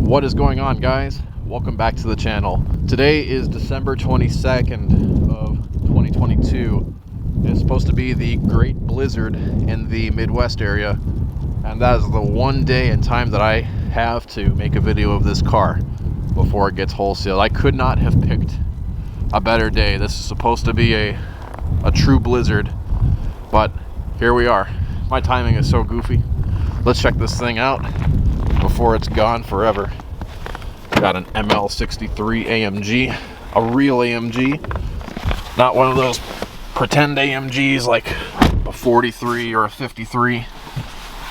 What is going on, guys? Welcome back to the channel. Today is December 22nd of 2022. It's supposed to be the great blizzard in the Midwest area, and that is the one day and time that I have to make a video of this car before it gets wholesaled. I could not have picked a better day. This is supposed to be a true blizzard, but here we are. My timing is so goofy. Let's check this thing out before it's gone forever. Got an ML 63 AMG, a real AMG, not one of those pretend AMGs like a 43 or a 53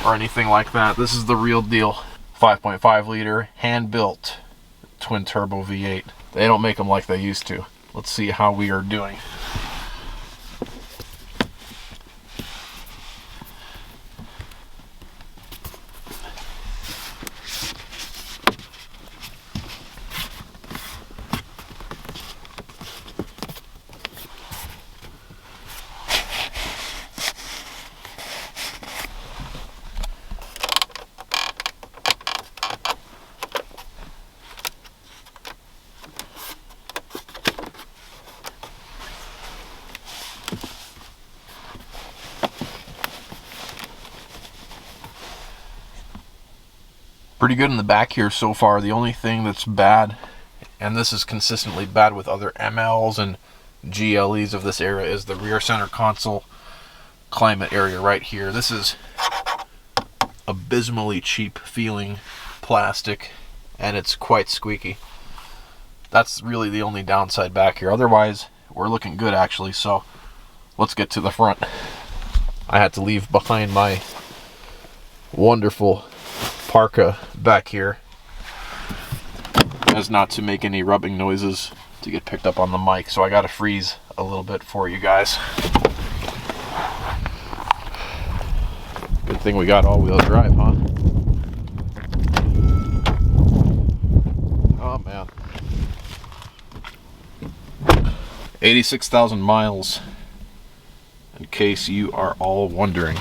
or anything like that. This is the real deal. 5.5 liter, hand built, twin turbo V8. They don't make them like they used to. Let's see how we are doing. Pretty good in the back here so far. The only thing that's bad, and this is consistently bad with other MLs and GLEs of this era, is the rear center console climate area right here. This is abysmally cheap feeling plastic, and it's quite squeaky. That's really the only downside back here. Otherwise, we're looking good actually. So let's get to the front. I had to leave behind my wonderful parka back here as not to make any rubbing noises to get picked up on the mic, so I gotta freeze a little bit for you guys. Good thing we got all-wheel drive, huh? Oh man. 86,000 miles, in case you are all wondering.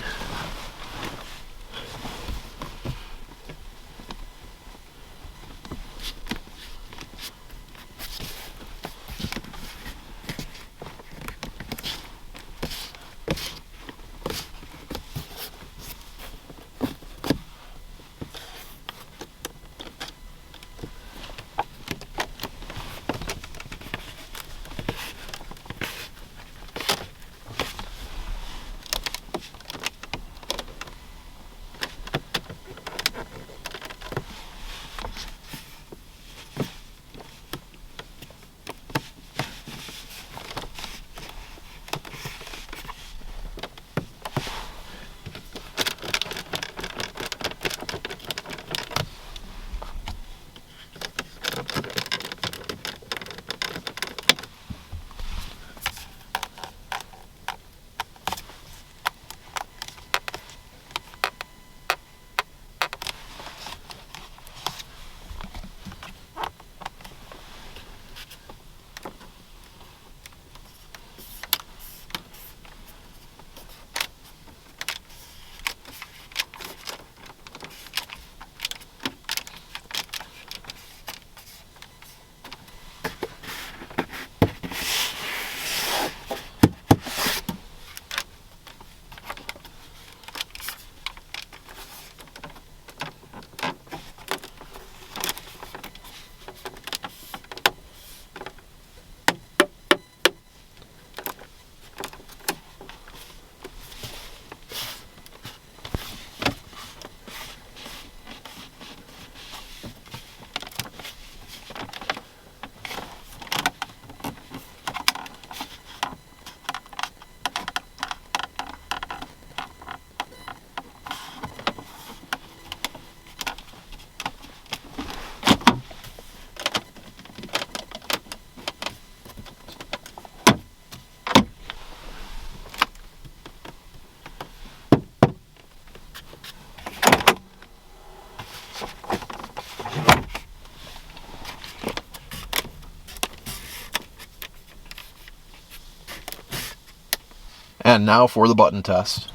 And now for the button test.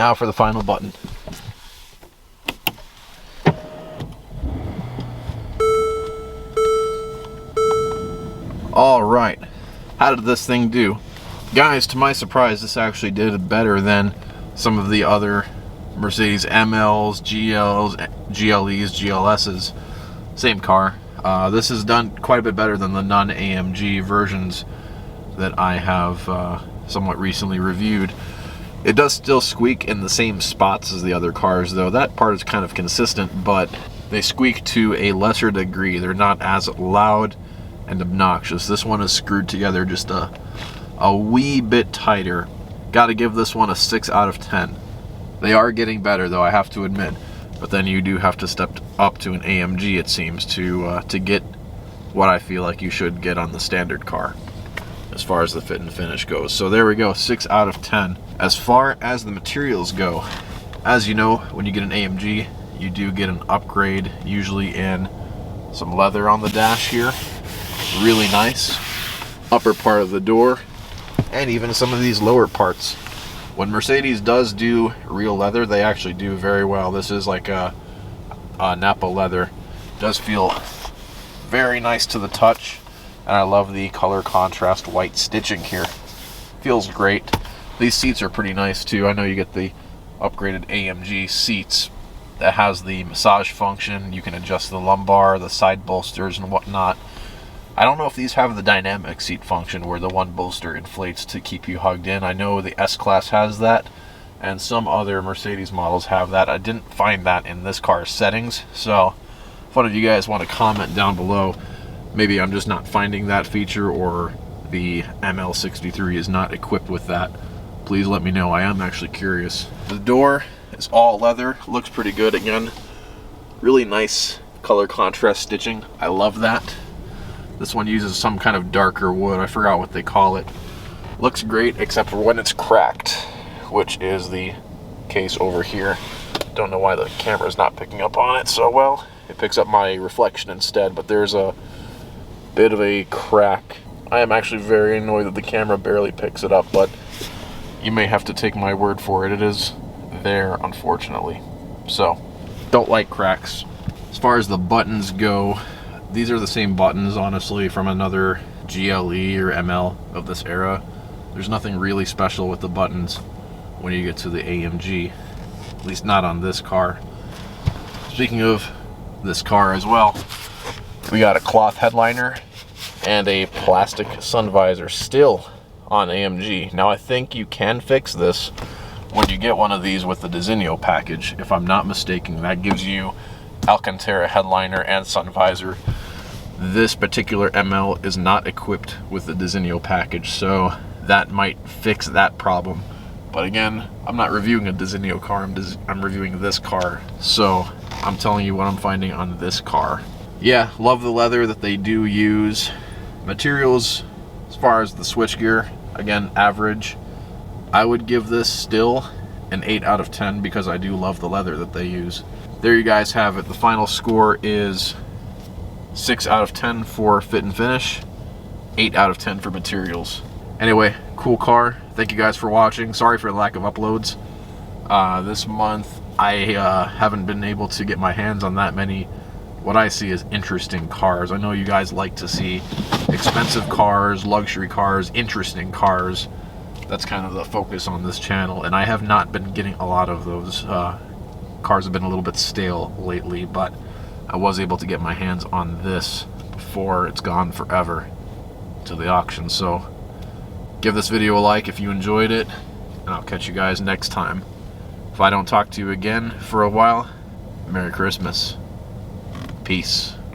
Now for the final button. All right, how did this thing do? Guys, to my surprise, this actually did better than some of the other Mercedes MLs, GLs, GLEs, GLSs. Same car. This is done quite a bit better than the non-AMG versions that I have somewhat recently reviewed. It does still squeak in the same spots as the other cars, though. That part is kind of consistent, but they squeak to a lesser degree. They're not as loud and obnoxious. This one is screwed together just a wee bit tighter. Gotta give this one a 6 out of 10. They are getting better, though, I have to admit. But then you do have to step up to an AMG, it seems, to get what I feel like you should get on the standard car as far as the fit and finish goes. So there we go, 6 out of 10. As far as the materials go, as you know, when you get an AMG, you do get an upgrade, usually in some leather on the dash here. Really nice. Upper part of the door, and even some of these lower parts. When Mercedes does do real leather, they actually do very well. This is like a Napa leather. Does feel very nice to the touch, and I love the color contrast white stitching here. Feels great. These seats are pretty nice too. I know you get the upgraded AMG seats that has the massage function. You can adjust the lumbar, the side bolsters, and whatnot. I don't know if these have the dynamic seat function where the one bolster inflates to keep you hugged in. I know the S-Class has that, and some other Mercedes models have that. I didn't find that in this car's settings, so if one of you guys want to comment down below, maybe I'm just not finding that feature, or the ML63 is not equipped with that, please let me know. I am actually curious. The door is all leather, looks pretty good. Again, really nice color contrast stitching. I love that. This one uses some kind of darker wood. I forgot what they call it. Looks great, except for when it's cracked, which is the case over here. Don't know why the camera's not picking up on it so well. It picks up my reflection instead, but there's a bit of a crack. I am actually very annoyed that the camera barely picks it up, but you may have to take my word for it. It is there, unfortunately. So, don't like cracks. As far as the buttons go, these are the same buttons, honestly, from another GLE or ML of this era. There's nothing really special with the buttons when you get to the AMG, at least not on this car. Speaking of this car as well, we got a cloth headliner and a plastic sun visor still on AMG. Now I think you can fix this when you get one of these with the Designo package. If I'm not mistaken, that gives you Alcantara headliner and sun visor. This particular ML is not equipped with the Designo package, so that might fix that problem. But again, I'm not reviewing a Designo car, I'm reviewing this car, so I'm telling you what I'm finding on this car. Yeah, love the leather that they do use. Materials, as far as the switchgear, again, average. I would give this still an 8 out of 10 because I do love the leather that they use. There you guys have it. The final score is 6 out of 10 for fit and finish, 8 out of 10 for materials. Anyway, cool car. Thank you guys for watching. Sorry for the lack of uploads. This month I haven't been able to get my hands on that many what I see as interesting cars. I know you guys like to see expensive cars, luxury cars, interesting cars. That's kind of the focus on this channel, and I have not been getting a lot of those. Cars have been a little bit stale lately, but I was able to get my hands on this before it's gone forever to the auction. So give this video a like if you enjoyed it, and I'll catch you guys next time. If I don't talk to you again for a while, Merry Christmas. Peace.